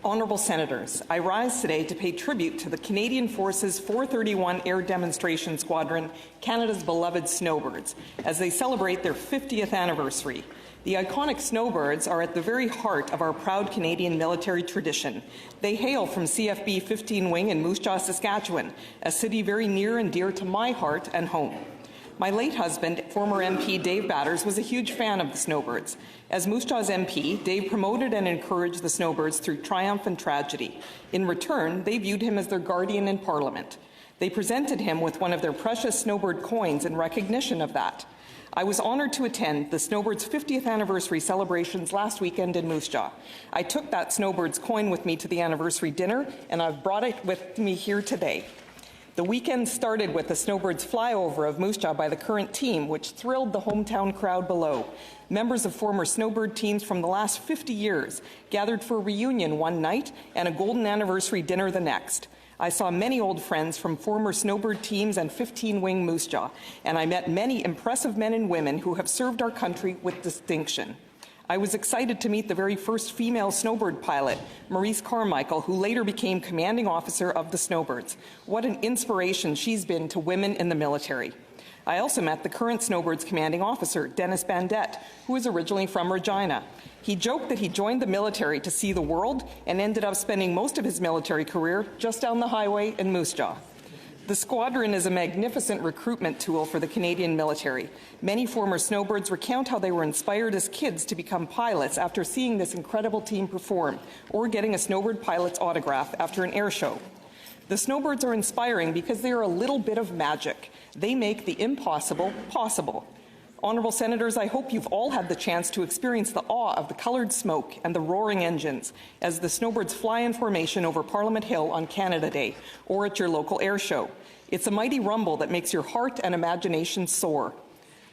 Honourable Senators, I rise today to pay tribute to the Canadian Forces 431 Air Demonstration Squadron, Canada's beloved Snowbirds, as they celebrate their 50th anniversary. The iconic Snowbirds are at the very heart of our proud Canadian military tradition. They hail from CFB 15 Wing in Moose Jaw, Saskatchewan, a city very near and dear to my heart and home. My late husband, former MP Dave Batters, was a huge fan of the Snowbirds. As Moose Jaw's MP, Dave promoted and encouraged the Snowbirds through triumph and tragedy. In return, they viewed him as their guardian in Parliament. They presented him with one of their precious Snowbird coins in recognition of that. I was honoured to attend the Snowbirds' 50th anniversary celebrations last weekend in Moose Jaw. I took that Snowbirds coin with me to the anniversary dinner, and I've brought it with me here today. The weekend started with the Snowbirds flyover of Moose Jaw by the current team, which thrilled the hometown crowd below. Members of former Snowbird teams from the last 50 years gathered for a reunion one night and a golden anniversary dinner the next. I saw many old friends from former Snowbird teams and 15-wing Moose Jaw, and I met many impressive men and women who have served our country with distinction. I was excited to meet the very first female Snowbird pilot, Maurice Carmichael, who later became commanding officer of the Snowbirds. What an inspiration she's been to women in the military. I also met the current Snowbirds commanding officer, Denise Batters, who is originally from Regina. He joked that he joined the military to see the world and ended up spending most of his military career just down the highway in Moose Jaw. The squadron is a magnificent recruitment tool for the Canadian military. Many former Snowbirds recount how they were inspired as kids to become pilots after seeing this incredible team perform, or getting a Snowbird pilot's autograph after an air show. The Snowbirds are inspiring because they are a little bit of magic. They make the impossible possible. Honourable Senators, I hope you've all had the chance to experience the awe of the coloured smoke and the roaring engines as the Snowbirds fly in formation over Parliament Hill on Canada Day or at your local air show. It's a mighty rumble that makes your heart and imagination soar.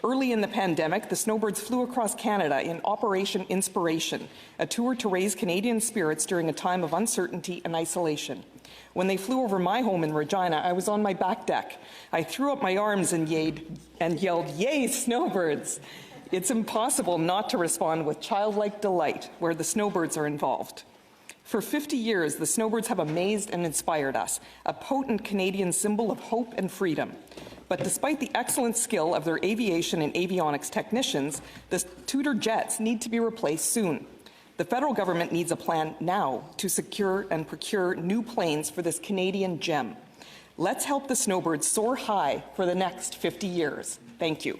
Early in the pandemic, the Snowbirds flew across Canada in Operation Inspiration, a tour to raise Canadian spirits during a time of uncertainty and isolation. When they flew over my home in Regina, I was on my back deck. I threw up my arms and yelled, "Yay, Snowbirds!" It's impossible not to respond with childlike delight where the Snowbirds are involved. For 50 years, the Snowbirds have amazed and inspired us, a potent Canadian symbol of hope and freedom. But despite the excellent skill of their aviation and avionics technicians, the Tutor jets need to be replaced soon. The federal government needs a plan now to secure and procure new planes for this Canadian gem. Let's help the Snowbirds soar high for the next 50 years. Thank you.